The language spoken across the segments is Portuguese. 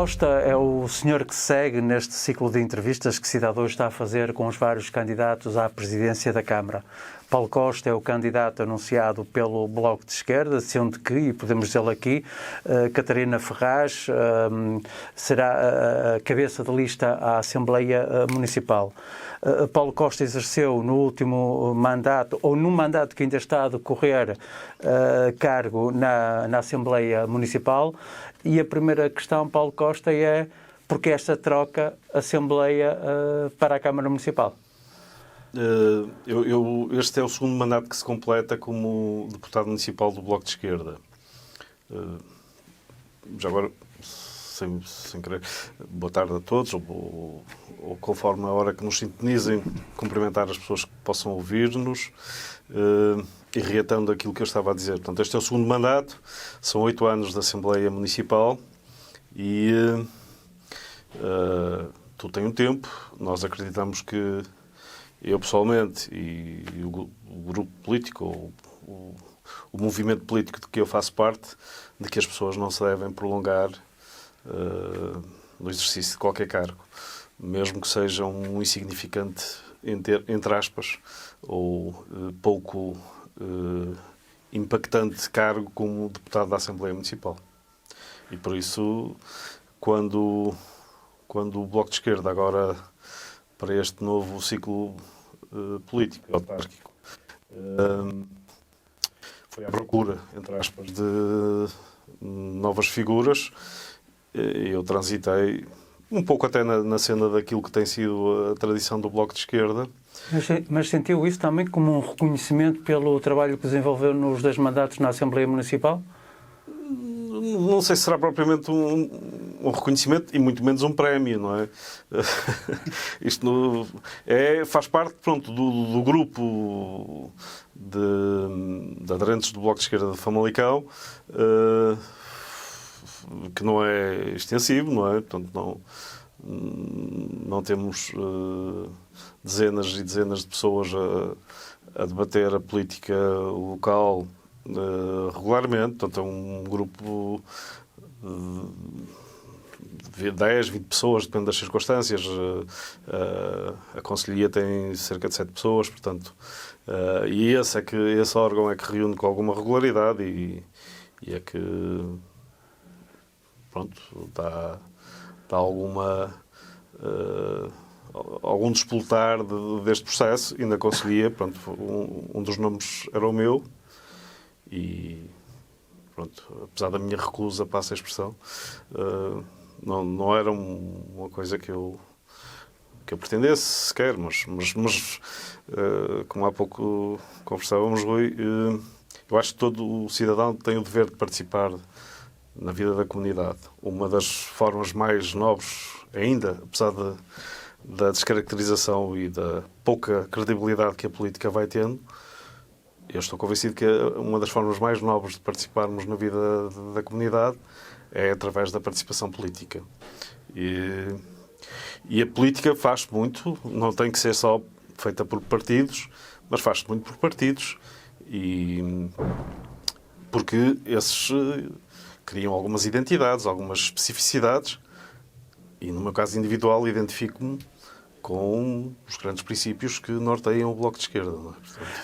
Costa é o senhor que segue neste ciclo de entrevistas que Cidade hoje está a fazer com os vários candidatos à presidência da Câmara. Paulo Costa é o candidato anunciado pelo Bloco de Esquerda, sendo que, e podemos dizê-lo aqui, Catarina Ferraz será a cabeça de lista à Assembleia Municipal. Paulo Costa exerceu no último mandato, ou num mandato que ainda está a decorrer, cargo na Assembleia Municipal. E a primeira questão, Paulo Costa, é porque esta troca Assembleia para a Câmara Municipal? Este é o segundo mandato que se completa como deputado municipal do Bloco de Esquerda. Já agora, sem querer, boa tarde a todos, ou conforme a hora que nos sintonizem, cumprimentar as pessoas que possam ouvir-nos e reatando aquilo que eu estava a dizer. Portanto, este é o segundo mandato, são 8 anos da Assembleia Municipal e tudo tem um tempo. Nós acreditamos que eu pessoalmente e o grupo político, ou o movimento político de que eu faço parte, de que as pessoas não se devem prolongar no exercício de qualquer cargo, mesmo que seja um insignificante, entre aspas, ou pouco impactante cargo como deputado da Assembleia Municipal. E por isso, quando o Bloco de Esquerda agora, para este novo ciclo político, autárquico, foi à procura, entre aspas, de novas figuras, eu transitei um pouco até na cena daquilo que tem sido a tradição do Bloco de Esquerda. Mas sentiu isso também como um reconhecimento pelo trabalho que desenvolveu nos 2 mandatos na Assembleia Municipal? Não sei se será propriamente um reconhecimento e muito menos um prémio, não é? Isto faz parte, pronto, do grupo de aderentes do Bloco de Esquerda de Famalicão, que não é extensivo, não é? Portanto, não temos dezenas e dezenas de pessoas a debater a política local regularmente. Portanto, é um grupo de 10, 20 pessoas, depende das circunstâncias. A Conselhia tem cerca de 7 pessoas, portanto, e esse órgão é que reúne com alguma regularidade e é que, pronto, dá algum despoltar deste processo. E na Conselhia, pronto, um dos nomes era o meu e, pronto, apesar da minha recusa, passa a expressão, não era uma coisa que eu pretendesse sequer, mas como há pouco conversávamos, Rui, eu acho que todo o cidadão tem o dever de participar na vida da comunidade. Uma das formas mais nobres ainda, apesar da descaracterização e da pouca credibilidade que a política vai tendo, eu estou convencido que uma das formas mais nobres de participarmos na vida da comunidade é através da participação política. E a política faz-se muito, não tem que ser só feita por partidos, mas faz-se muito por partidos, porque esses criam algumas identidades, algumas especificidades, e no meu caso individual identifico-me com os grandes princípios que norteiam o Bloco de Esquerda. Não é?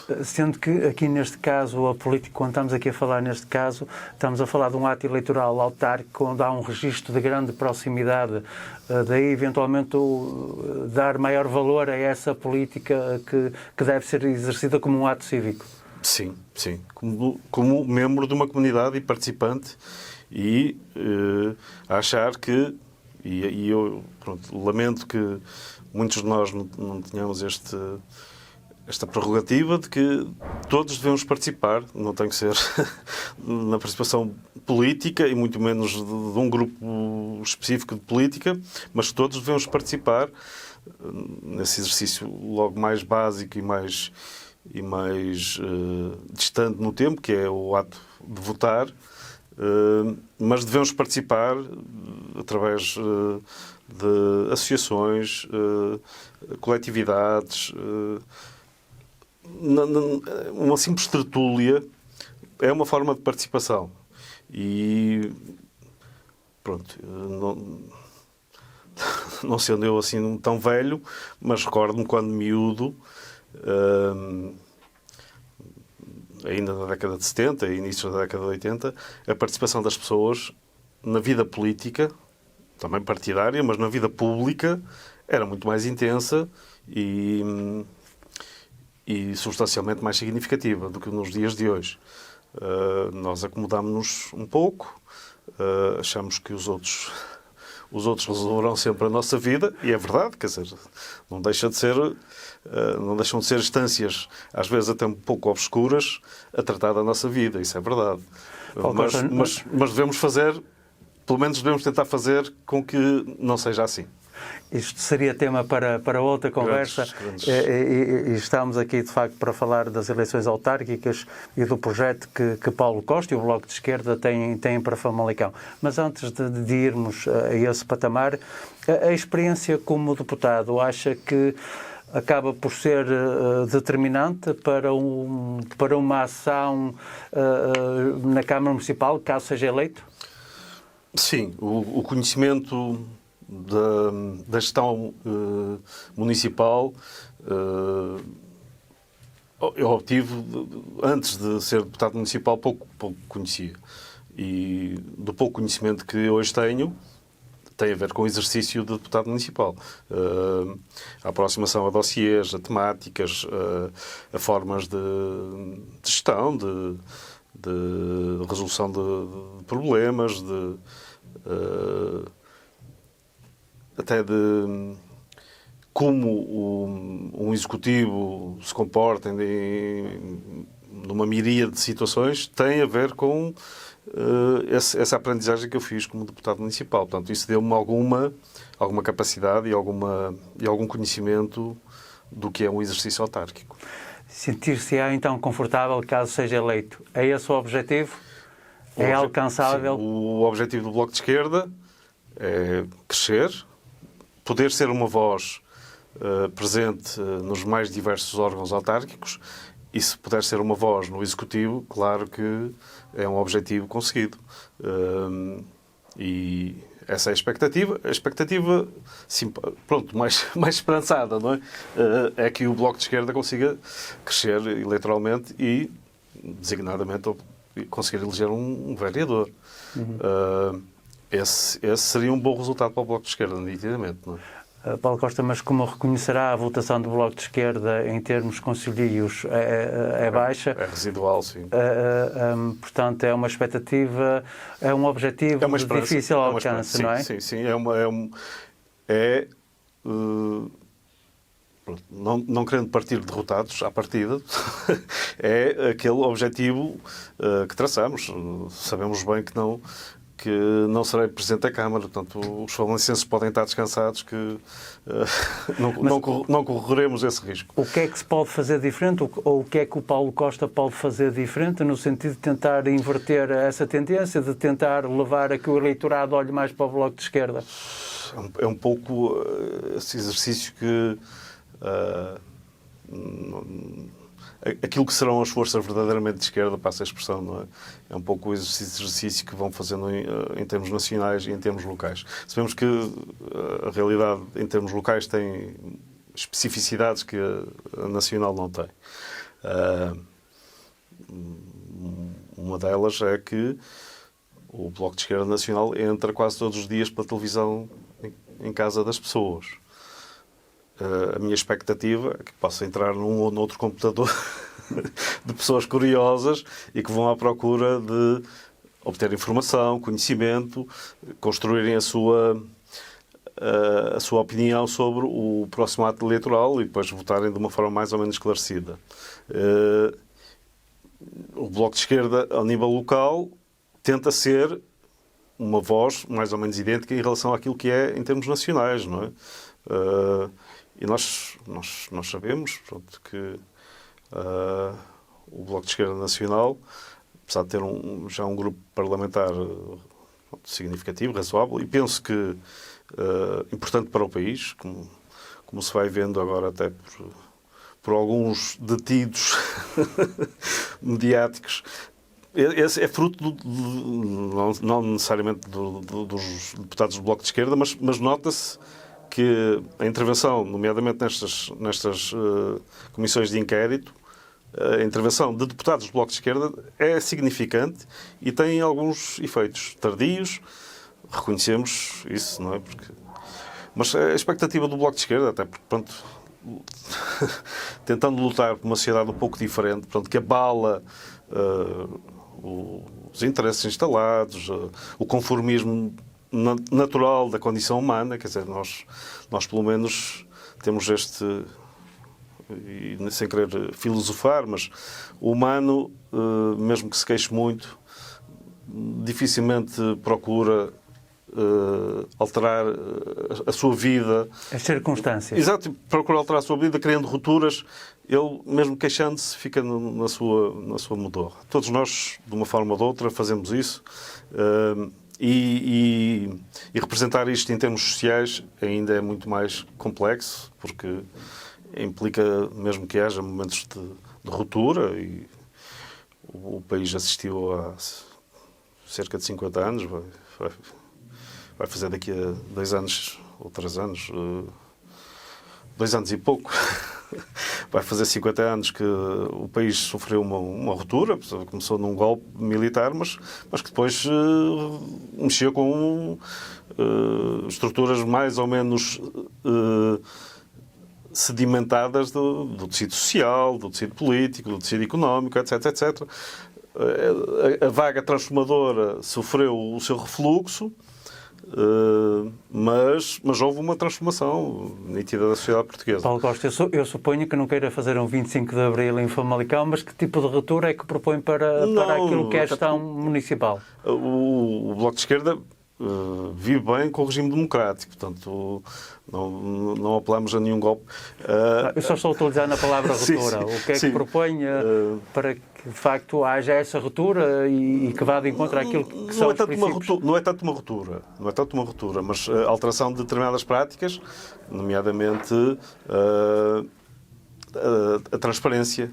Portanto... Sendo que aqui neste caso, a política, quando estamos aqui a falar neste caso, estamos a falar de um ato eleitoral autárquico onde há um registro de grande proximidade, daí eventualmente dar maior valor a essa política que deve ser exercida como um ato cívico. Sim, sim. Como membro de uma comunidade e participante, e achar que, e eu, pronto, lamento que muitos de nós não tenhamos esta prerrogativa de que todos devemos participar, não tem que ser na participação política e muito menos de um grupo específico de política, mas todos devemos participar nesse exercício logo mais básico e mais distante no tempo, que é o ato de votar, mas devemos participar através de associações, coletividades. Uma simples tertúlia é uma forma de participação. E pronto, não sendo eu assim tão velho, mas recordo-me quando miúdo, ainda na década de 70 e início da década de 80, a participação das pessoas na vida política, também partidária, mas na vida pública, era muito mais intensa e substancialmente mais significativa do que nos dias de hoje. Nós acomodámos-nos um pouco, achamos que os outros resolverão sempre a nossa vida, e é verdade, quer dizer, não deixam de ser instâncias, às vezes até um pouco obscuras, a tratar da nossa vida, isso é verdade. Mas devemos fazer, pelo menos devemos tentar fazer com que não seja assim. Isto seria tema para outra conversa. E estamos aqui, de facto, para falar das eleições autárquicas e do projeto que Paulo Costa e o Bloco de Esquerda têm para Famalicão. Mas antes de irmos a esse patamar, a experiência como deputado, acha que acaba por ser determinante para uma ação na Câmara Municipal, caso seja eleito? Sim, o conhecimento da gestão municipal eu obtive, antes de ser deputado municipal, pouco conhecia. E do pouco conhecimento que hoje tenho, tem a ver com o exercício de deputado municipal. A aproximação a dossiês, a temáticas, a formas de gestão, de resolução de problemas, até de como um executivo se comporta numa miríade de situações, tem a ver com essa aprendizagem que eu fiz como deputado municipal. Portanto, isso deu-me alguma capacidade e algum conhecimento do que é um exercício autárquico. Sentir-se-á então confortável caso seja eleito. É esse o objetivo? É alcançável? Sim, o objetivo do Bloco de Esquerda é crescer, poder ser uma voz presente nos mais diversos órgãos autárquicos, e se puder ser uma voz no Executivo, claro que é um objetivo conseguido. E essa é a expectativa. A expectativa, sim, pronto, mais esperançada, não é? É que o Bloco de Esquerda consiga crescer eleitoralmente e, designadamente, conseguir eleger um vereador. Esse seria um bom resultado para o Bloco de Esquerda, nitidamente, não é? Paulo Costa, mas como reconhecerá, a votação do Bloco de Esquerda em termos concelhios é baixa. É residual, sim. Portanto, é uma expectativa, é um objetivo de difícil alcance, sim, não é? Sim. Não querendo partir derrotados à partida, é aquele objetivo que traçamos. Sabemos bem que não serei Presidente da Câmara, portanto os falancenses podem estar descansados que não correremos esse risco. O que é que se pode fazer diferente, ou o que é que o Paulo Costa pode fazer diferente no sentido de tentar inverter essa tendência, de tentar levar a que o eleitorado olhe mais para o Bloco de Esquerda? É um pouco esse exercício que aquilo que serão as forças verdadeiramente de esquerda, passa a expressão, não é? É um pouco o exercício que vão fazendo em termos nacionais e em termos locais. Sabemos que a realidade em termos locais tem especificidades que a nacional não tem. Uma delas é que o Bloco de Esquerda Nacional entra quase todos os dias pela televisão em casa das pessoas. A minha expectativa é que possa entrar num ou noutro computador de pessoas curiosas e que vão à procura de obter informação, conhecimento, construírem a sua opinião sobre o próximo ato eleitoral e depois votarem de uma forma mais ou menos esclarecida. O Bloco de Esquerda, a nível local, tenta ser uma voz mais ou menos idêntica em relação àquilo que é em termos nacionais, não é? E nós sabemos, pronto, que o Bloco de Esquerda Nacional, apesar de ter já um grupo parlamentar significativo, razoável, e penso que importante para o país, como se vai vendo agora até por alguns detidos mediáticos, esse é fruto, não necessariamente dos deputados do Bloco de Esquerda, mas nota-se que a intervenção, nomeadamente nestas comissões de inquérito, a intervenção de deputados do Bloco de Esquerda é significante e tem alguns efeitos tardios. Reconhecemos isso, não é? Mas a expectativa do Bloco de Esquerda, até porque, pronto, tentando lutar por uma sociedade um pouco diferente, pronto, que abala os interesses instalados, o conformismo natural da condição humana, quer dizer, nós pelo menos temos este, e sem querer filosofar, mas o humano, mesmo que se queixe muito, dificilmente procura alterar a sua vida. As circunstâncias. Exato, procura alterar a sua vida, criando rupturas. Ele, mesmo queixando-se, fica na sua modorra. Todos nós, de uma forma ou de outra, fazemos isso. E representar isto em termos sociais ainda é muito mais complexo, porque implica mesmo que haja momentos de ruptura, e o país assistiu há cerca de 50 anos, vai fazer daqui a 2 anos ou 3 anos, 2 anos e pouco, vai fazer 50 anos que o país sofreu uma ruptura. Começou num golpe militar, mas que depois mexeu com estruturas mais ou menos sedimentadas do tecido social, do tecido político, do tecido económico, etc, etc. A vaga transformadora sofreu o seu refluxo, mas houve uma transformação nítida da sociedade portuguesa. Paulo Costa, eu suponho que não queira fazer um 25 de Abril em Famalicão, mas que tipo de ruptura é que propõe para aquilo que é a gestão municipal? O Bloco de Esquerda vive bem com o regime democrático, portanto não apelamos a nenhum golpe. Eu só estou a utilizar na palavra ruptura. Sim, o que é que propõe para que de facto haja essa ruptura e que vá de encontro àquilo que são os princípios? Não é tanto uma ruptura, mas a alteração de determinadas práticas, nomeadamente a transparência,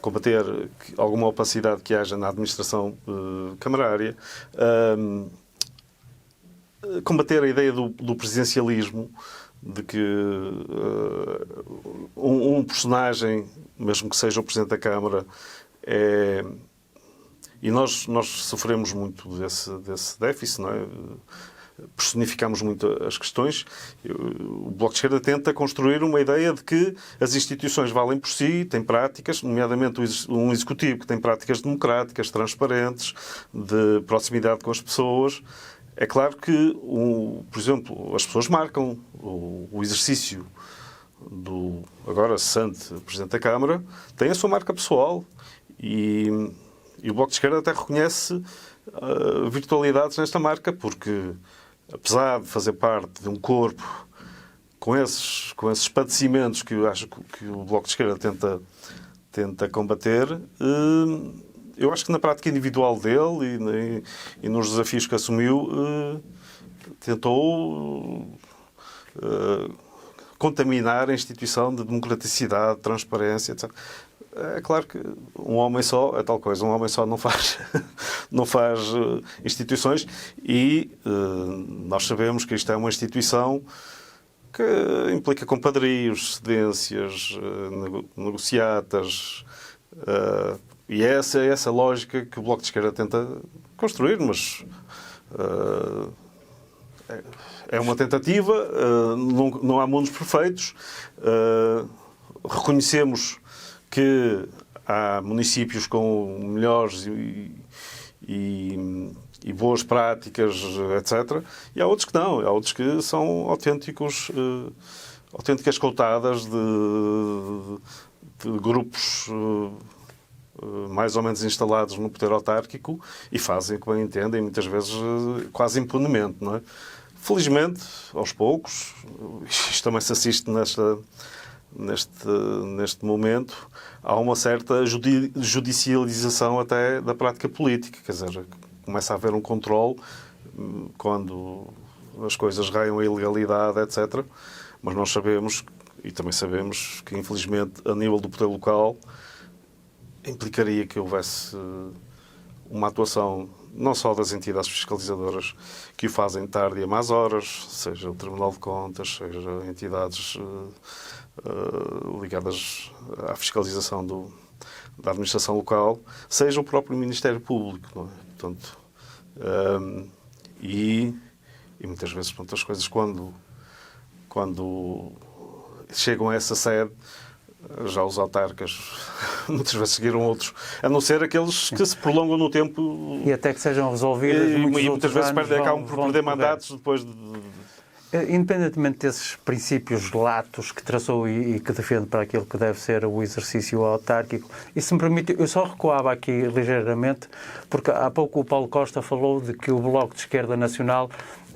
combater alguma opacidade que haja na administração camarária, combater a ideia do presidencialismo, de que um personagem, mesmo que seja o Presidente da Câmara, e nós sofremos muito desse déficit, não é? Personificamos muito as questões. O Bloco de Esquerda tenta construir uma ideia de que as instituições valem por si, têm práticas, nomeadamente um executivo que tem práticas democráticas, transparentes, de proximidade com as pessoas. É claro que, por exemplo, as pessoas marcam o exercício do agora cessante Presidente da Câmara, tem a sua marca pessoal, e o Bloco de Esquerda até reconhece virtualidades nesta marca, porque, apesar de fazer parte de um corpo com esses padecimentos que eu acho que o Bloco de Esquerda tenta combater, eu acho que na prática individual dele e nos desafios que assumiu, tentou contaminar a instituição de democraticidade, transparência, etc. É claro que um homem só é tal coisa, um homem só não faz instituições, e nós sabemos que isto é uma instituição que implica compadrios, cedências, negociatas, e é essa lógica que o Bloco de Esquerda tenta construir, mas é uma tentativa, não há mundos perfeitos. Reconhecemos que há municípios com melhores e boas práticas, etc. E há outros que não. Há outros que são autênticas cautadas de grupos mais ou menos instalados no poder autárquico, e fazem o que bem entendem, muitas vezes quase impunemente, não é? Felizmente, aos poucos, isto também se assiste neste momento, há uma certa judicialização até da prática política, quer dizer, começa a haver um controle quando as coisas raiam a ilegalidade, etc. Mas nós sabemos, e também sabemos, que infelizmente a nível do poder local implicaria que houvesse uma atuação não só das entidades fiscalizadoras que o fazem tarde e a más horas, seja o Tribunal de Contas, seja entidades ligadas à fiscalização da administração local, seja o próprio Ministério Público, não é? Portanto, e muitas vezes, portanto, as coisas quando chegam a essa sede, já os autarcas muitas vezes seguiram outros, a não ser aqueles que se prolongam no tempo e até que sejam resolvidas, e muitas vezes acabam por perder mandatos depois de... Independentemente desses princípios latos que traçou e que defende para aquilo que deve ser o exercício autárquico, e se me permite, eu só recuava aqui ligeiramente, porque há pouco o Paulo Costa falou de que o Bloco de Esquerda Nacional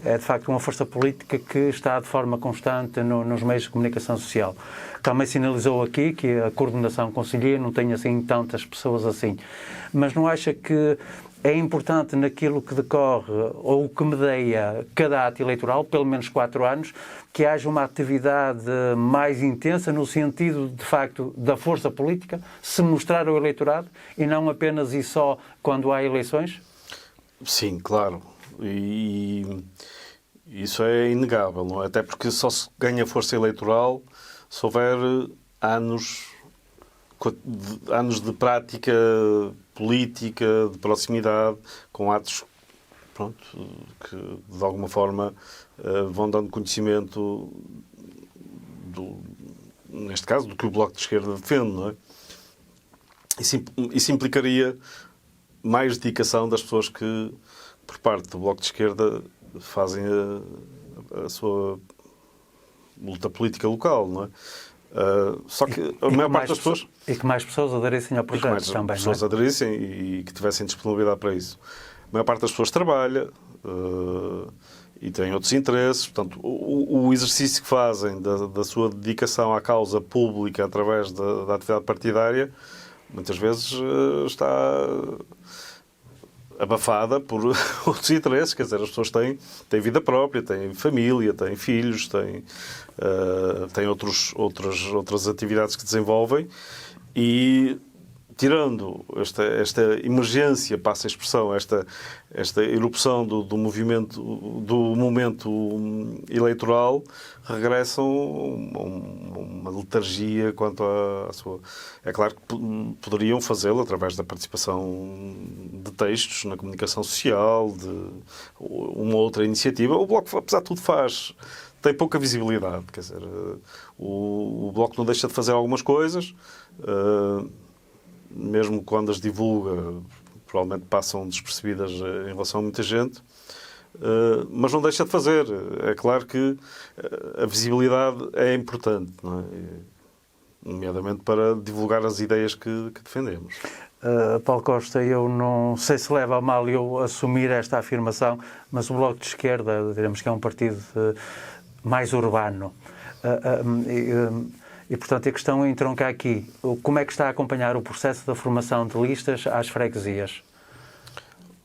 é de facto uma força política que está de forma constante nos meios de comunicação social. Também sinalizou aqui que a coordenação conselhia não tem assim tantas pessoas assim. Mas não acha que é importante naquilo que decorre ou que medeia cada ato eleitoral, pelo menos 4 anos, que haja uma atividade mais intensa no sentido, de facto, da força política, se mostrar ao eleitorado e não apenas e só quando há eleições? Sim, claro. E isso é inegável, não é? Até porque só se ganha força eleitoral se houver anos de prática política, de proximidade, com atos, pronto, que de alguma forma vão dando conhecimento, neste caso, do que o Bloco de Esquerda defende, não é? Isso implicaria mais dedicação das pessoas que, por parte do Bloco de Esquerda, fazem a sua luta política local, não é? Só que a maior parte das pessoas... E que mais pessoas aderissem ao projeto também, não é? Que mais pessoas aderissem e que tivessem disponibilidade para isso. A maior parte das pessoas trabalha e tem outros interesses. Portanto, o exercício que fazem da sua dedicação à causa pública através da atividade partidária, muitas vezes está abafada por outros interesses. Quer dizer, as pessoas têm vida própria, têm família, têm filhos, têm outras atividades que desenvolvem e, tirando esta emergência, passa a expressão, esta erupção do momento eleitoral, regressam a uma letargia quanto à sua... É claro que poderiam fazê-lo através da participação de textos na comunicação social, de uma outra iniciativa. O Bloco, apesar de tudo, tem pouca visibilidade. Quer dizer, o Bloco não deixa de fazer algumas coisas, mesmo quando as divulga, provavelmente passam despercebidas em relação a muita gente, mas não deixa de fazer. É claro que a visibilidade é importante, não é? Nomeadamente para divulgar as ideias que defendemos. Paulo Costa, eu não sei se leva a mal eu assumir esta afirmação, mas o Bloco de Esquerda, diremos que é um partido mais urbano. E, portanto, a questão entronca aqui. Como é que está a acompanhar o processo da formação de listas às freguesias?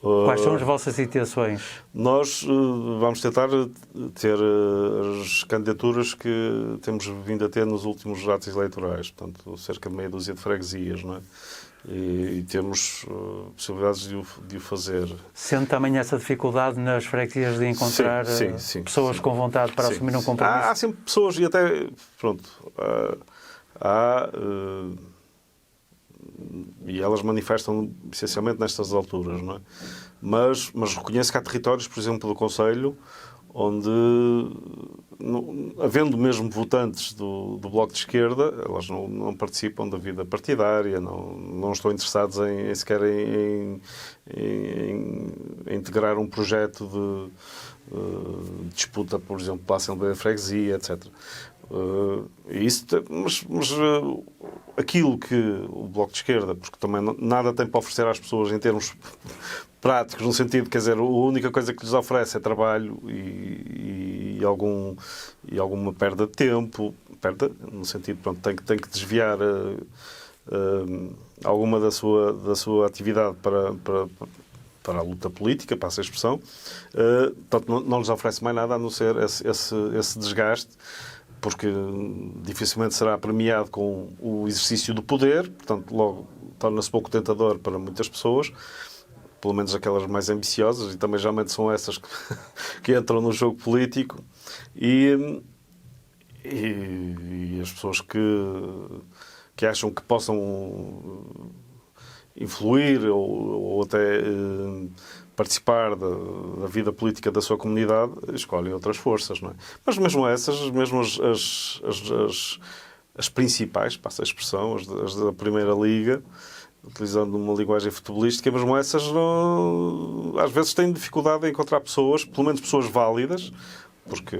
Quais são as vossas intenções? Nós vamos tentar ter as candidaturas que temos vindo a ter nos últimos atos eleitorais. Portanto, cerca de meia dúzia de freguesias, não é? E temos possibilidades de o fazer. Sendo também essa dificuldade nas freguesias de encontrar pessoas com vontade para assumir um compromisso? Há sempre pessoas e até, pronto, e elas manifestam essencialmente nestas alturas, não é? Mas reconheço que há territórios, por exemplo, do Conselho, onde, havendo mesmo votantes do Bloco de Esquerda, elas não participam da vida partidária, não estão interessados sequer em integrar um projeto de disputa, por exemplo, pela Assembleia de Freguesia, etc. Mas aquilo que o Bloco de Esquerda, porque também nada tem para oferecer às pessoas em termos práticos, no sentido, quer dizer, a única coisa que lhes oferece é trabalho e alguma perda de tempo, no sentido, pronto, tem que desviar alguma da sua atividade para a luta política, passa a expressão. Portanto, não lhes oferece mais nada a não ser esse desgaste, porque dificilmente será premiado com o exercício do poder, portanto, logo torna-se pouco tentador para muitas pessoas. pelo menos aquelas mais ambiciosas, e também geralmente são essas que entram no jogo político, e as pessoas que acham que possam influir ou até participar da vida política da sua comunidade, escolhem outras forças, não é? Mas mesmo essas, mesmo as principais, passa a expressão, as da Primeira Liga, utilizando uma linguagem futebolística, mesmo essas às vezes têm dificuldade em encontrar pessoas, pelo menos pessoas válidas, porque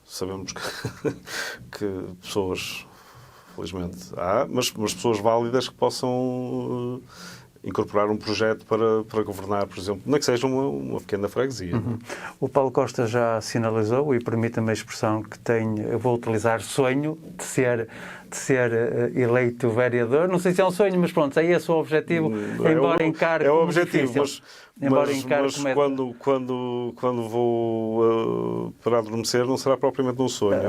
sabemos que pessoas, felizmente, há, mas pessoas válidas que possam incorporar um projeto para governar, por exemplo, não é que seja uma pequena freguesia. Uhum. O Paulo Costa já sinalizou, e permita-me a expressão que tenho, eu vou utilizar, sonho de ser eleito vereador. Não sei se é um sonho, mas pronto, é esse o objetivo, embora encare é o como objetivo, difícil. mas quando vou para adormecer não será propriamente um sonho.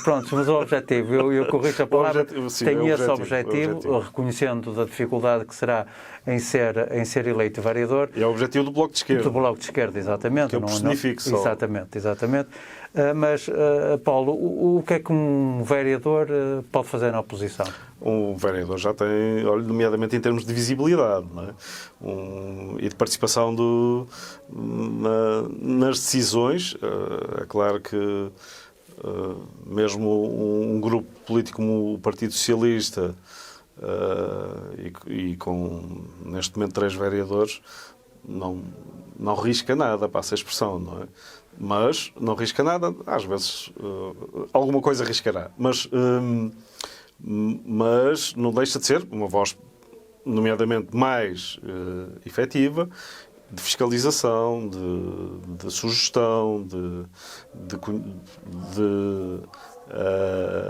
Pronto, mas o objetivo, eu corrijo a palavra, tem esse objetivo, reconhecendo da dificuldade que será em ser eleito vereador. E é o objetivo do Bloco de Esquerda. Do Bloco de Esquerda, exatamente. Que eu personifico só. Exatamente. Mas, Paulo, o que é que um vereador pode fazer na oposição? Um vereador já tem, nomeadamente em termos de visibilidade, não é? E de participação nas decisões. É claro que mesmo um grupo político como o Partido Socialista, e com neste momento 3 vereadores, não risca nada, passa a expressão, não é? Mas não risca nada, às vezes alguma coisa riscará, mas não deixa de ser uma voz, nomeadamente, mais efetiva, de fiscalização, de sugestão, de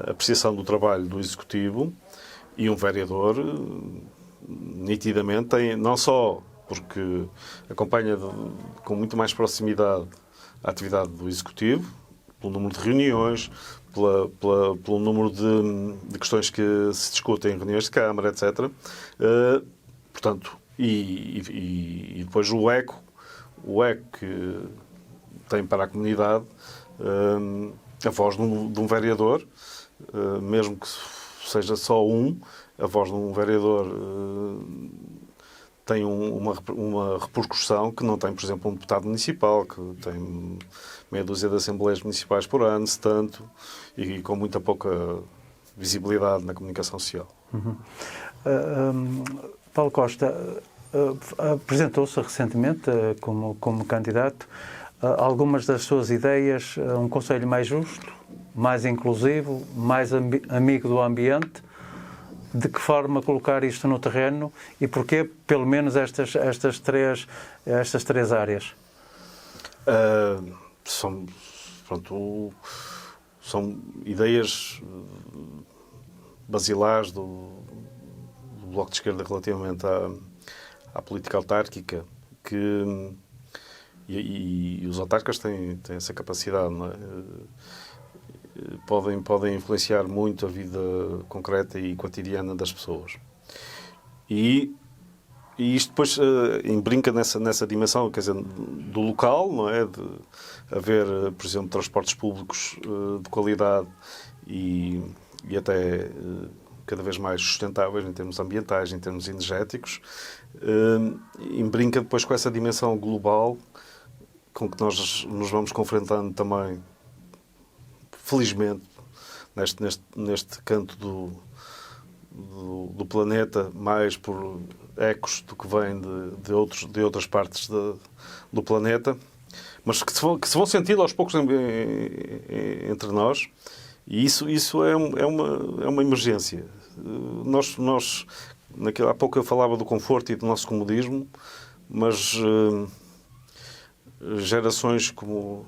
apreciação do trabalho do Executivo. E um vereador, nitidamente, tem, não só porque acompanha com muito mais proximidade a atividade do Executivo, pelo número de reuniões, pelo número de questões que se discutem em reuniões de Câmara, etc. Portanto, e depois o eco que tem para a comunidade a voz de um vereador, mesmo que seja só a voz de um vereador tem uma repercussão que não tem, por exemplo, um deputado municipal, que tem meia dúzia de assembleias municipais por ano, se tanto, e com muita pouca visibilidade na comunicação social. Uhum. Paulo Costa apresentou-se recentemente como candidato. Algumas das suas ideias, um conselho mais justo, mais inclusivo, mais amigo do ambiente. De que forma colocar isto no terreno e porquê, pelo menos, estas três áreas? São ideias basilares do Bloco de Esquerda relativamente à política autárquica, e os autarcas têm essa capacidade, não é? Podem influenciar muito a vida concreta e cotidiana das pessoas. E isto depois embrinca nessa dimensão, quer dizer, do local, não é? De haver, por exemplo, transportes públicos de qualidade e até cada vez mais sustentáveis em termos ambientais, em termos energéticos. Embrinca depois com essa dimensão global com que nós nos vamos confrontando também, felizmente, neste canto do planeta, mais por ecos do que vem de outras partes do planeta, mas que se vão sentindo aos poucos entre nós, e isso é uma emergência. Há pouco eu falava do conforto e do nosso comodismo, mas gerações como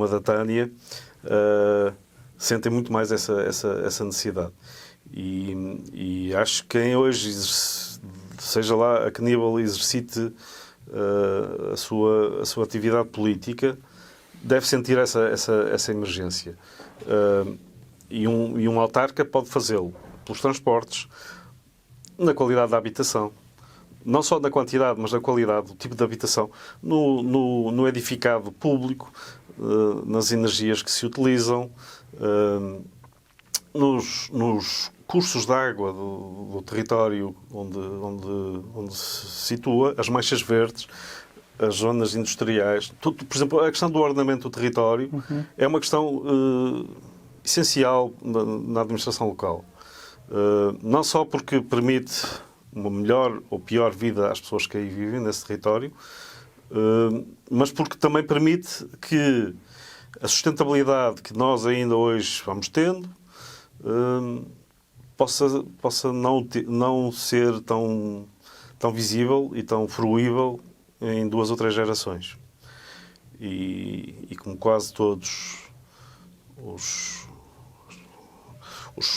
a da Tânia sentem muito mais essa necessidade. E acho que quem hoje, seja lá a que nível exercite a sua atividade política, deve sentir essa emergência. E um autarca pode fazê-lo pelos transportes, na qualidade da habitação, não só na quantidade, mas na qualidade, do tipo de habitação, no edificado público, nas energias que se utilizam, nos cursos de água do território onde se situa, as manchas verdes, as zonas industriais. Tudo, por exemplo, a questão do ordenamento do território é uma questão essencial na administração local. Não só porque permite uma melhor ou pior vida às pessoas que aí vivem nesse território, mas porque também permite que a sustentabilidade que nós ainda hoje vamos tendo possa não ser tão visível e tão fruível em 2 ou 3 gerações. E como quase todos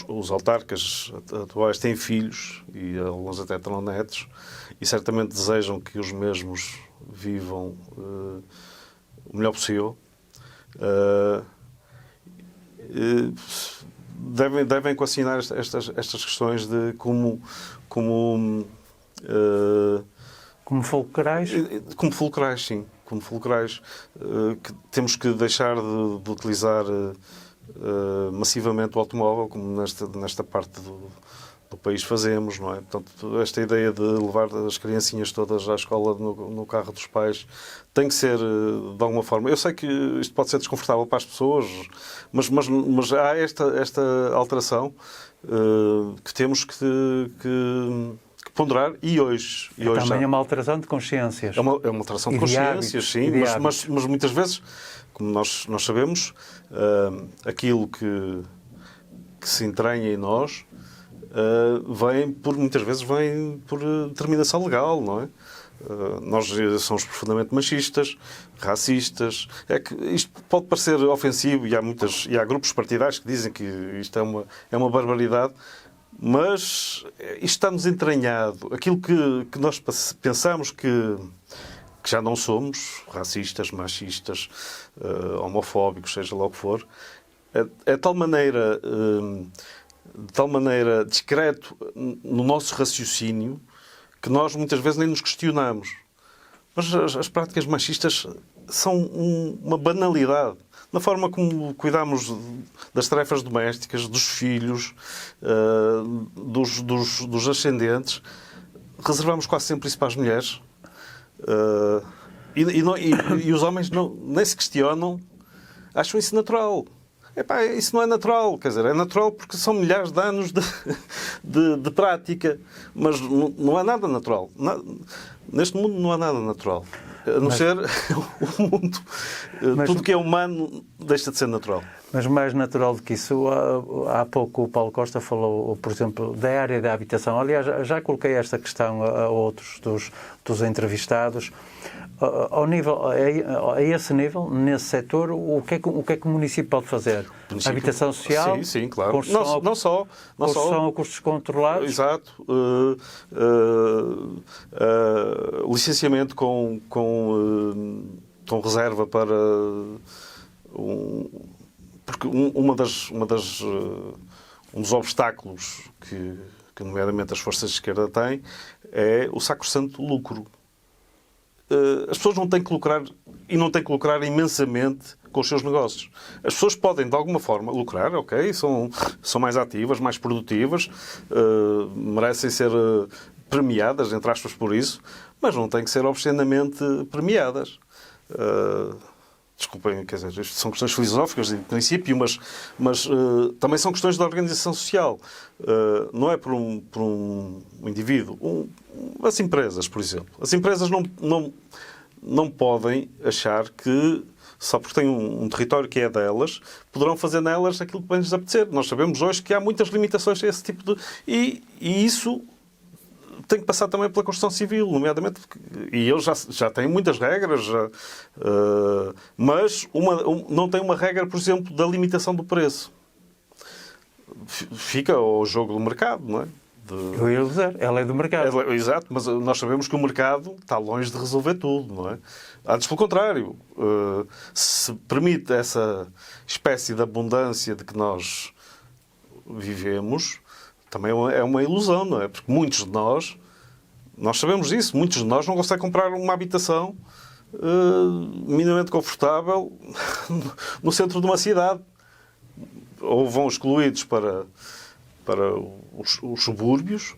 os autarcas atuais têm filhos, e alguns até terão netos, e certamente desejam que os mesmos vivam o melhor possível. Devem equacionar estas questões de como fulcrais? Como fulcrais, sim. Como fulcrais. Que temos que deixar de utilizar massivamente o automóvel, como nesta parte do país fazemos, não é? Portanto, esta ideia de levar as criancinhas todas à escola no carro dos pais tem que ser, de alguma forma... Eu sei que isto pode ser desconfortável para as pessoas, mas há esta alteração que temos que ponderar e hoje também é uma alteração de consciências. É uma alteração de consciências, sim, mas muitas vezes, como nós sabemos, aquilo que se entranha em nós muitas vezes vem por determinação legal, não é? Nós somos profundamente machistas, racistas. É que isto pode parecer ofensivo e há grupos partidários que dizem que isto é uma barbaridade, mas isto está-nos entranhado. Aquilo que nós pensamos que já não somos, racistas, machistas, homofóbicos, seja lá o que for, é de tal maneira discreto no nosso raciocínio que nós muitas vezes nem nos questionamos. Mas as práticas machistas são uma banalidade. Na forma como cuidamos das tarefas domésticas, dos filhos, dos ascendentes, reservamos quase sempre isso para as mulheres. E os homens nem se questionam, acham isso natural. Epá, isso não é natural, quer dizer, é natural porque são milhares de anos de prática, mas não há nada natural. Neste mundo não há nada natural, a não ser o mundo. Tudo que é humano deixa de ser natural. Mas mais natural do que isso, há pouco o Paulo Costa falou, por exemplo, da área da habitação. Aliás, já coloquei esta questão a outros dos entrevistados. A esse nível, nesse setor, o que é que o município pode fazer? Habitação social? Sim, claro. Construção a custos controlados? Exato. Licenciamento com reserva para... Porque um dos obstáculos que nomeadamente as forças de esquerda têm é o sacrosanto lucro. As pessoas não têm que lucrar, e não têm que lucrar imensamente com os seus negócios. As pessoas podem, de alguma forma, lucrar, ok, são mais ativas, mais produtivas, merecem ser premiadas, entre aspas, por isso, mas não têm que ser obscenamente premiadas. Desculpem, quer dizer, isto são questões filosóficas de princípio, mas também são questões de organização social. Não é por um indivíduo. As empresas, por exemplo. As empresas não podem achar que, só porque têm um território que é delas, poderão fazer nelas aquilo que bem lhes apetecer. Nós sabemos hoje que há muitas limitações a esse tipo de... E isso tem que passar também pela construção civil, nomeadamente, e eles já têm muitas regras, mas não tem uma regra, por exemplo, da limitação do preço. Fica ao jogo do mercado, não é? Eu ia dizer, ela é do mercado. Exato, mas nós sabemos que o mercado está longe de resolver tudo, não é? Antes, pelo contrário, se permite essa espécie de abundância de que nós vivemos, também é uma ilusão, não é? Porque muitos de nós Nós sabemos disso. Muitos de nós não conseguem comprar uma habitação minimamente confortável no centro de uma cidade. Ou vão excluídos para os subúrbios,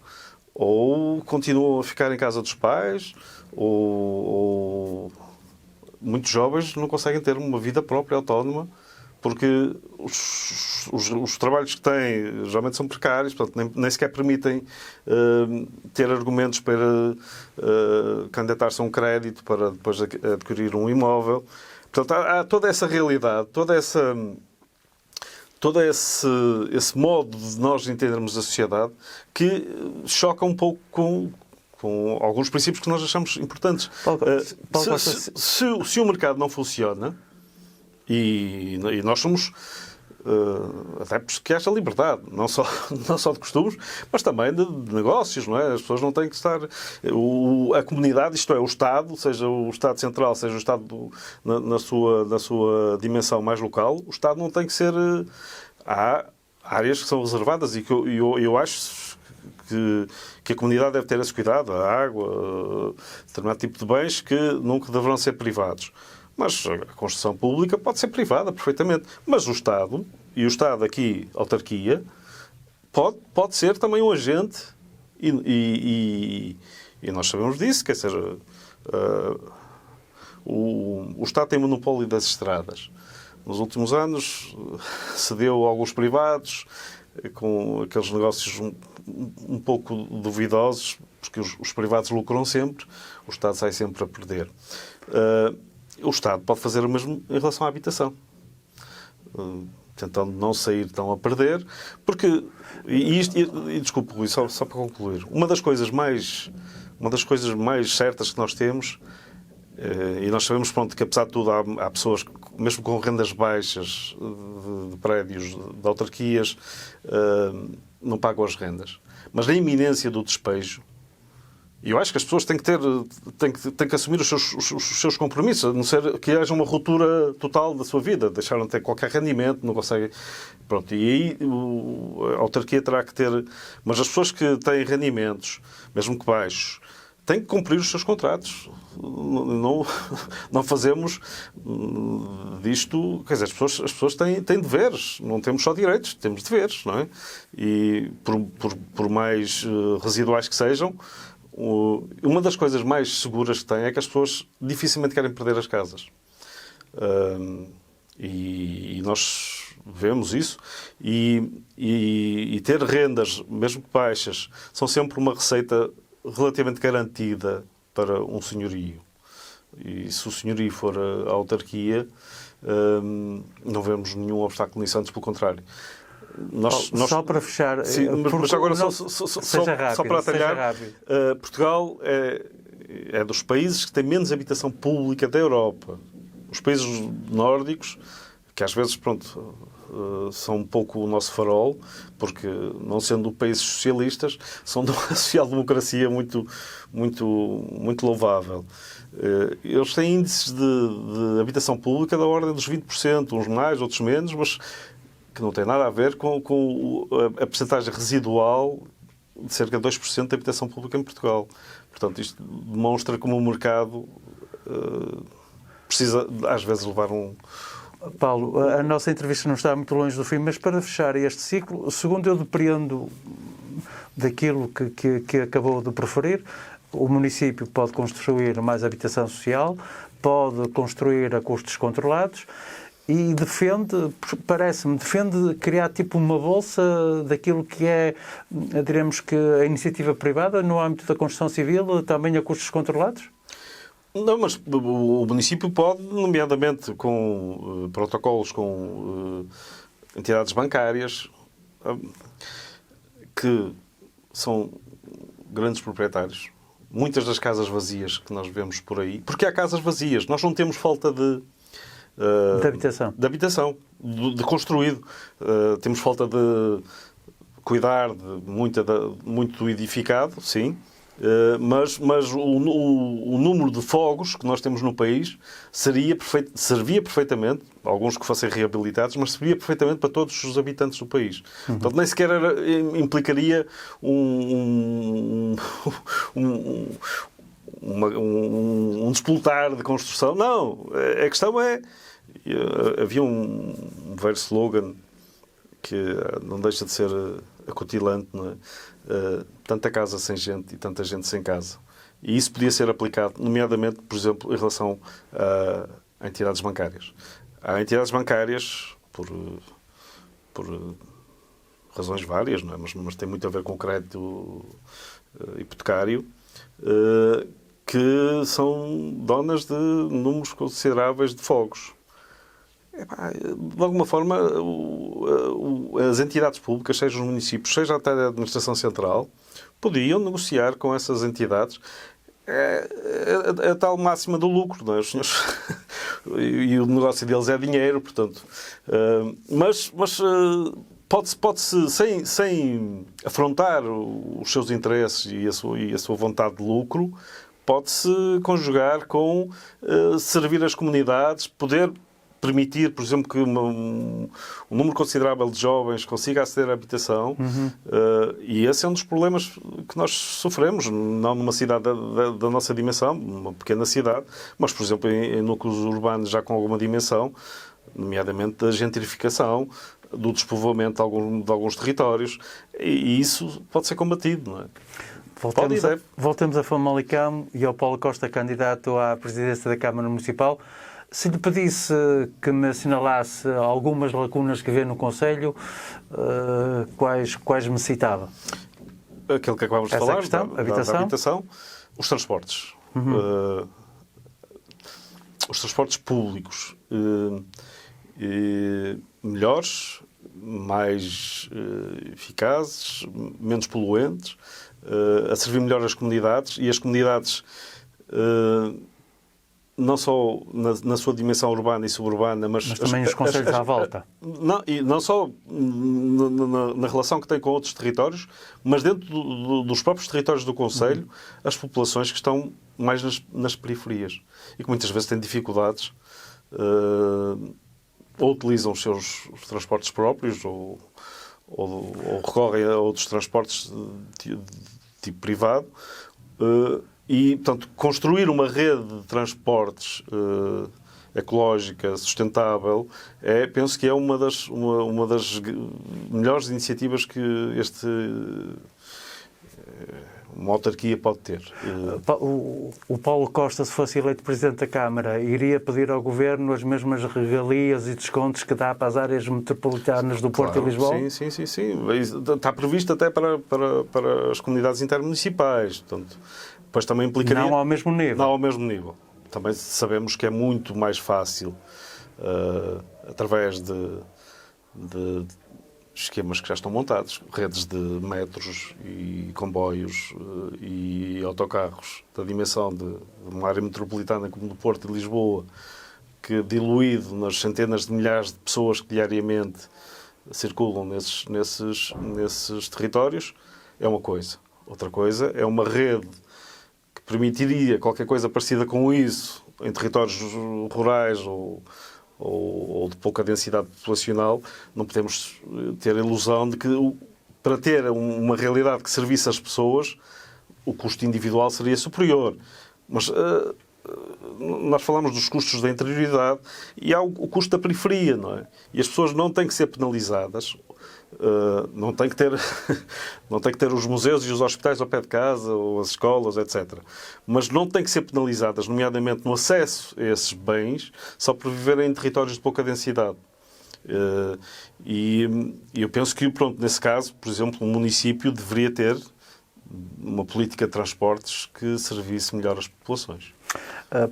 ou continuam a ficar em casa dos pais, ou muitos jovens não conseguem ter uma vida própria, autónoma, porque os trabalhos que têm geralmente são precários, portanto, nem sequer permitem ter argumentos para candidatar-se a um crédito para depois adquirir um imóvel. Portanto, há toda essa realidade, todo esse modo de nós entendermos a sociedade que choca um pouco com alguns princípios que nós achamos importantes. Se o mercado não funciona, e nós somos adeptos que haja liberdade, não só de costumes, mas também de negócios, não é? As pessoas não têm que estar... A comunidade, isto é, o Estado, seja o Estado Central, seja o Estado na sua dimensão mais local, o Estado não tem que ser... Há áreas que são reservadas e que eu acho que a comunidade deve ter esse cuidado, a água, determinado tipo de bens que nunca deverão ser privados. Mas a construção pública pode ser privada, perfeitamente. Mas o Estado, e o Estado aqui, autarquia, pode ser também um agente, e nós sabemos disso, quer dizer, o Estado tem monopólio das estradas. Nos últimos anos cedeu a alguns privados, com aqueles negócios um pouco duvidosos, porque os privados lucram sempre, o Estado sai sempre a perder. O Estado pode fazer o mesmo em relação à habitação, tentando não sair tão a perder, porque, desculpe, Rui, só para concluir, uma das coisas mais certas que nós temos, e nós sabemos, pronto, que apesar de tudo há pessoas, mesmo com rendas baixas de prédios, de autarquias, não pagam as rendas. Mas na iminência do despejo, eu acho que as pessoas têm que assumir os seus compromissos, a não ser que haja uma ruptura total da sua vida, deixaram de ter qualquer rendimento, não conseguem... Pronto, e aí a autarquia terá que ter... Mas as pessoas que têm rendimentos, mesmo que baixos, têm que cumprir os seus contratos. Não fazemos disto... Quer dizer, as pessoas têm deveres, não temos só direitos, temos deveres, não é? E por mais residuais que sejam, uma das coisas mais seguras que tem é que as pessoas dificilmente querem perder as casas. E nós vemos isso. E ter rendas, mesmo que baixas, são sempre uma receita relativamente garantida para um senhorio. E se o senhorio for a autarquia, não vemos nenhum obstáculo nisso, antes pelo contrário. Só para fechar, sim, mas agora só para atalhar, Portugal é dos países que têm menos habitação pública da Europa. Os países nórdicos, que às vezes, pronto, são um pouco o nosso farol, porque não sendo países socialistas, são de uma social-democracia muito louvável. Eles têm índices de habitação pública da ordem dos 20%, uns mais, outros menos, mas que não tem nada a ver com a percentagem residual de cerca de 2% de habitação pública em Portugal. Portanto, isto demonstra como o mercado precisa, às vezes, levar um... Paulo, a nossa entrevista não está muito longe do fim, mas para fechar este ciclo, segundo eu depreendo daquilo que acabou de proferir, o município pode construir mais habitação social, pode construir a custos controlados, e parece-me, defende criar tipo uma bolsa daquilo que é, diremos que a iniciativa privada no âmbito da construção civil, também a custos controlados? Não, mas o município pode, nomeadamente com protocolos com entidades bancárias, que são grandes proprietários. Muitas das casas vazias que nós vemos por aí, porque há casas vazias, nós não temos falta de habitação, de construído. Temos falta de cuidar de muito edificado, sim. Mas o número de fogos que nós temos no país servia perfeitamente, alguns que fossem reabilitados, mas servia perfeitamente para todos os habitantes do país. Portanto, nem sequer implicaria um despoltar de construção. Não, a questão é... Havia um velho slogan que não deixa de ser acutilante, não é? Tanta casa sem gente e tanta gente sem casa. E isso podia ser aplicado, nomeadamente, por exemplo, em relação a entidades bancárias. Há entidades bancárias, por razões várias, não é? Mas tem muito a ver com o crédito hipotecário, que são donas de números consideráveis de fogos. De alguma forma, as entidades públicas, seja os municípios, seja até a administração central, podiam negociar com essas entidades a tal máxima do lucro, não é? Os senhores... e o negócio deles é dinheiro, portanto. Mas pode-se sem afrontar os seus interesses e a sua vontade de lucro, pode-se conjugar com servir as comunidades, poder permitir, por exemplo, que um número considerável de jovens consiga aceder à habitação. E esse é um dos problemas que nós sofremos, não numa cidade da nossa dimensão, uma pequena cidade, mas, por exemplo, em núcleos urbanos já com alguma dimensão, nomeadamente da gentrificação, do despovoamento de alguns territórios, e isso pode ser combatido, não é? Voltemos a Famalicão e ao Paulo Costa, candidato à presidência da Câmara Municipal. Se lhe pedisse que me assinalasse algumas lacunas que vê no Conselho, quais me citava? Aquilo que acabamos de falar, questão, da habitação, os transportes. Os transportes públicos melhores, mais eficazes, menos poluentes, a servir melhor as comunidades, e as comunidades... não só na sua dimensão urbana e suburbana, mas também os concelhos à volta. Não só na relação que tem com outros territórios, mas dentro dos próprios territórios do concelho, as populações que estão mais nas periferias e que muitas vezes têm dificuldades, ou utilizam os seus transportes próprios ou recorrem a outros transportes de tipo privado. E, portanto, construir uma rede de transportes ecológica, sustentável, penso que é uma das melhores iniciativas que uma autarquia pode ter. O Paulo Costa, se fosse eleito Presidente da Câmara, iria pedir ao Governo as mesmas regalias e descontos que dá para as áreas metropolitanas do Porto e Lisboa? Sim. Está previsto até para as comunidades intermunicipais. Portanto, depois também implicaria... Não ao mesmo nível. Não ao mesmo nível. Também sabemos que é muito mais fácil, através de esquemas que já estão montados, redes de metros e comboios e autocarros da dimensão de uma área metropolitana como do Porto e Lisboa, que diluído nas centenas de milhares de pessoas que diariamente circulam nesses territórios, é uma coisa. Outra coisa é uma rede que permitiria qualquer coisa parecida com isso em territórios rurais ou de pouca densidade populacional. Não podemos ter a ilusão de que, para ter uma realidade que servisse às pessoas, o custo individual seria superior. Mas nós falamos dos custos da interioridade e há o custo da periferia, não é? E as pessoas não têm que ser penalizadas. Não tem que ter os museus e os hospitais ao pé de casa, ou as escolas, etc. Mas não tem que ser penalizadas, nomeadamente no acesso a esses bens, só por viverem em territórios de pouca densidade. E eu penso que, nesse caso, por exemplo, um município deveria ter uma política de transportes que servisse melhor às populações.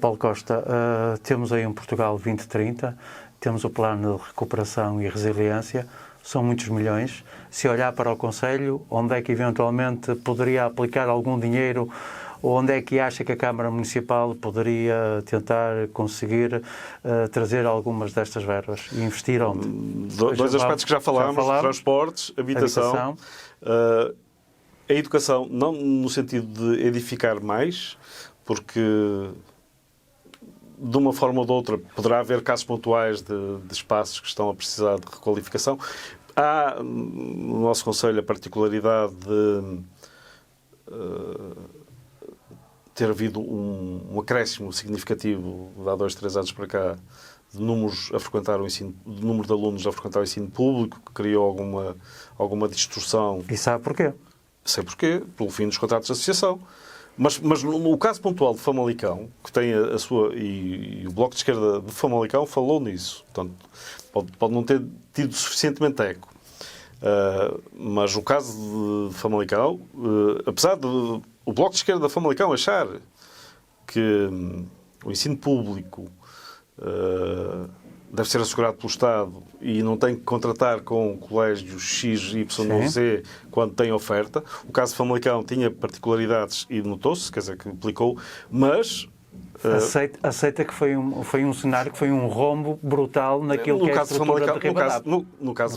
Paulo Costa, temos aí um Portugal 2030, temos o plano de recuperação e resiliência. São muitos milhões. Se olhar para o Conselho, onde é que eventualmente poderia aplicar algum dinheiro, ou onde é que acha que a Câmara Municipal poderia tentar conseguir trazer algumas destas verbas e investir onde? Dois aspectos que já falámos, transportes, habitação. A educação, não no sentido de edificar mais, porque de uma forma ou de outra poderá haver casos pontuais de espaços que estão a precisar de requalificação. Há no nosso Conselho a particularidade de ter havido um acréscimo significativo de há 2, 3 anos para cá de números a frequentar o ensino, de número de alunos a frequentar o ensino público, que criou alguma distorção. E sabe porquê? Sei porquê, pelo fim dos contratos de associação. Mas no caso pontual de Famalicão, que tem a sua... E o Bloco de Esquerda de Famalicão falou nisso. Portanto, pode não ter tido suficientemente eco. Mas o caso de Famalicão, apesar de o Bloco de Esquerda de Famalicão achar que o ensino público deve ser assegurado pelo Estado e não tem que contratar com colégios X, Y ou Z quando tem oferta. O caso de Famalicão tinha particularidades e notou-se, quer dizer, que aplicou, mas... Aceita que foi um cenário que foi um rombo brutal naquilo que é a estrutura de Ribadavia. No caso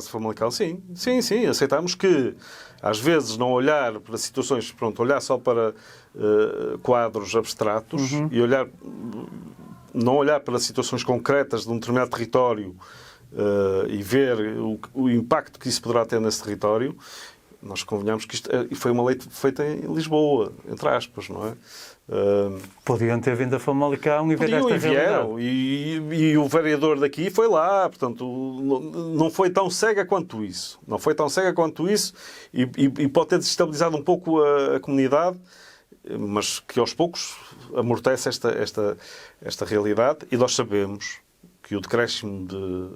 de Famalicão, sim. Sim, aceitamos que, às vezes, não olhar para situações, olhar só para quadros abstratos e não olhar para situações concretas de um determinado território e ver o impacto que isso poderá ter nesse território. Nós convenhamos que isto foi uma lei feita em Lisboa, entre aspas, não é? Podiam ter vindo a Famalicão e ver esta realidade. E o vereador daqui foi lá, portanto, não foi tão cega quanto isso. Não foi tão cega quanto isso e pode ter desestabilizado um pouco a comunidade, mas que aos poucos amortece esta realidade, e nós sabemos que o decréscimo de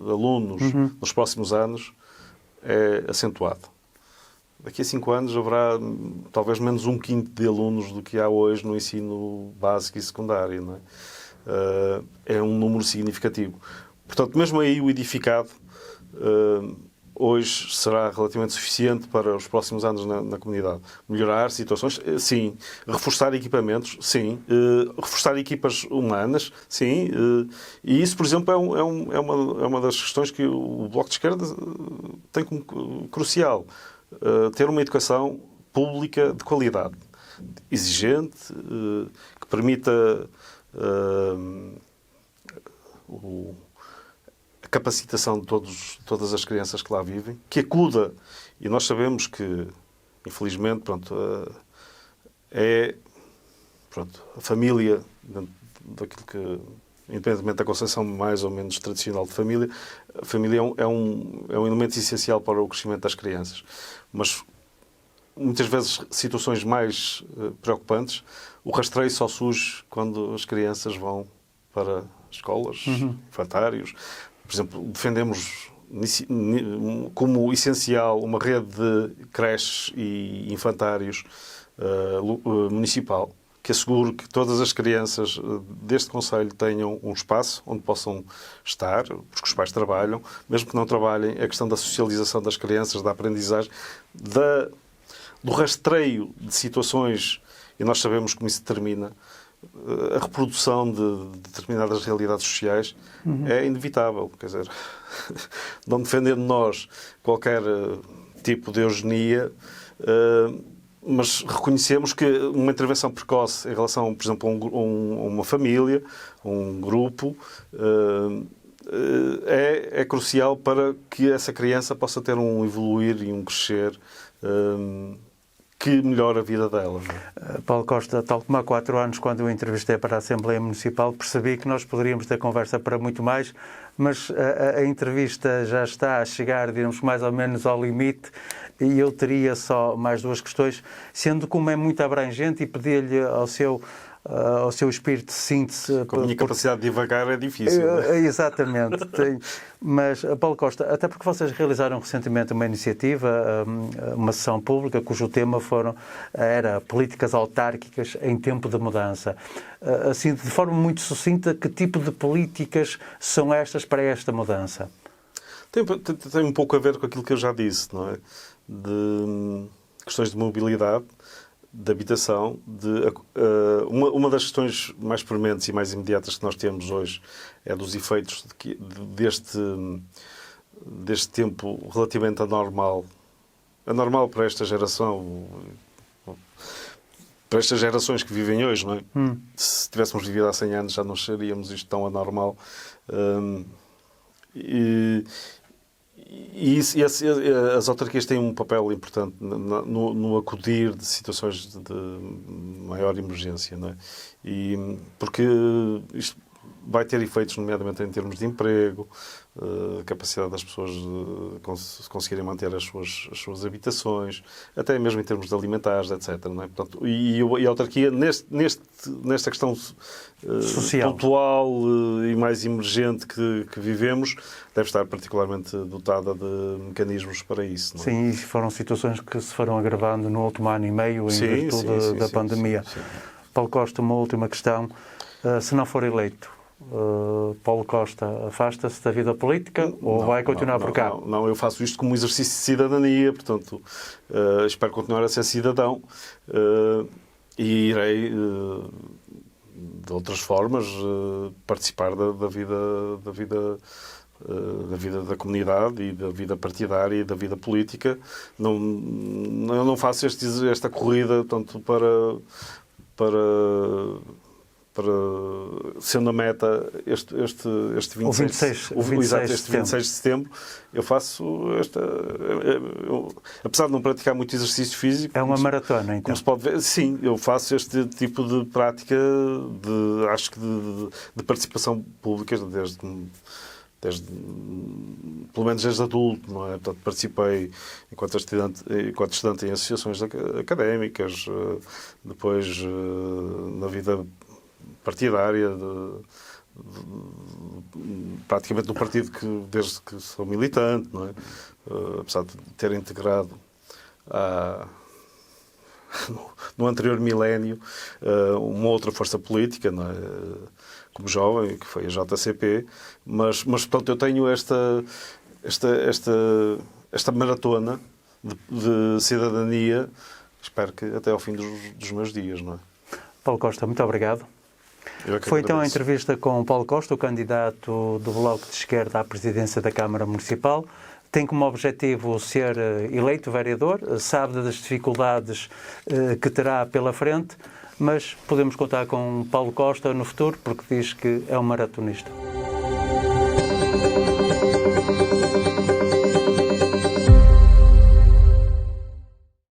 alunos nos próximos anos é acentuado. Daqui a 5 anos haverá talvez menos 1/5 de alunos do que há hoje no ensino básico e secundário. Não é? É um número significativo. Portanto, mesmo aí o edificado hoje será relativamente suficiente para os próximos anos na comunidade. Melhorar situações, sim. Reforçar equipamentos, sim. Reforçar equipas humanas, sim. E isso, por exemplo, é uma das questões que o Bloco de Esquerda tem como crucial. Ter uma educação pública de qualidade, exigente, que permita a capacitação de todas as crianças que lá vivem, que acuda, e nós sabemos que, infelizmente, a família, daquilo que, independentemente da concepção mais ou menos tradicional de família, a família é um elemento essencial para o crescimento das crianças. Mas, muitas vezes, situações mais preocupantes, o rastreio só surge quando as crianças vão para escolas, infantários. Por exemplo, defendemos como essencial uma rede de creches e infantários municipal, que assegure que todas as crianças deste Conselho tenham um espaço onde possam estar, porque os pais trabalham, mesmo que não trabalhem, a questão da socialização das crianças, da aprendizagem, do rastreio de situações, e nós sabemos como isso termina, a reprodução de determinadas realidades sociais é inevitável. Quer dizer, não defendendo nós qualquer tipo de eugenia, mas reconhecemos que uma intervenção precoce em relação, por exemplo, a uma família, a um grupo, é crucial para que essa criança possa ter um evoluir e um crescer que melhora a vida dela. Paulo Costa, tal como há 4 anos, quando eu entrevistei para a Assembleia Municipal, percebi que nós poderíamos ter conversa para muito mais, mas a entrevista já está a chegar, digamos, mais ou menos ao limite, e eu teria só mais 2 questões, sendo como é muito abrangente, e pedir-lhe ao seu espírito de síntese... Com a minha capacidade de divagar é difícil. Exatamente. Mas, Paulo Costa, até porque vocês realizaram recentemente uma iniciativa, uma sessão pública, cujo tema era políticas autárquicas em tempo de mudança. Assim, de forma muito sucinta, que tipo de políticas são estas para esta mudança? Tem um pouco a ver com aquilo que eu já disse, não é? De questões de mobilidade, de habitação, uma das questões mais prementes e mais imediatas que nós temos hoje é dos efeitos deste tempo relativamente anormal anormal para esta geração, para estas gerações que vivem hoje, não é? Se tivéssemos vivido há 100 anos já não seríamos isto tão anormal. As autarquias têm um papel importante no acudir de situações de maior emergência, não é? Porque isto vai ter efeitos, nomeadamente em termos de emprego, capacidade das pessoas de conseguirem manter as suas habitações, até mesmo em termos de alimentares, etc. Não é? Portanto, e a autarquia, nesta questão pontual e mais emergente que vivemos, deve estar particularmente dotada de mecanismos para isso. Não é? Sim, e foram situações que se foram agravando no último ano e meio em virtude da pandemia. Sim. Paulo Costa, uma última questão. Se não for eleito, Paulo Costa afasta-se da vida política ou vai continuar por cá? Não, eu faço isto como um exercício de cidadania, portanto, espero continuar a ser cidadão e irei, de outras formas, participar da vida da comunidade e da vida partidária e da vida política. Eu não faço esta corrida tanto para sendo a meta este 26 de setembro, eu faço apesar de não praticar muito exercício físico. É uma maratona, então. Como se pode ver, sim, eu faço este tipo de prática de participação pública pelo menos desde adulto, não é? Portanto, participei enquanto estudante em associações académicas, depois na vida partidária, praticamente no partido desde que sou militante, não é? Apesar de ter integrado no anterior milénio uma outra força política, não é? Como jovem, que foi a JCP, mas portanto eu tenho esta maratona de cidadania, espero que até ao fim dos meus dias, não é? Paulo Costa, muito obrigado. Foi então a entrevista com Paulo Costa, o candidato do Bloco de Esquerda à presidência da Câmara Municipal. Tem como objetivo ser eleito vereador, sabe das dificuldades que terá pela frente, mas podemos contar com Paulo Costa no futuro porque diz que é um maratonista.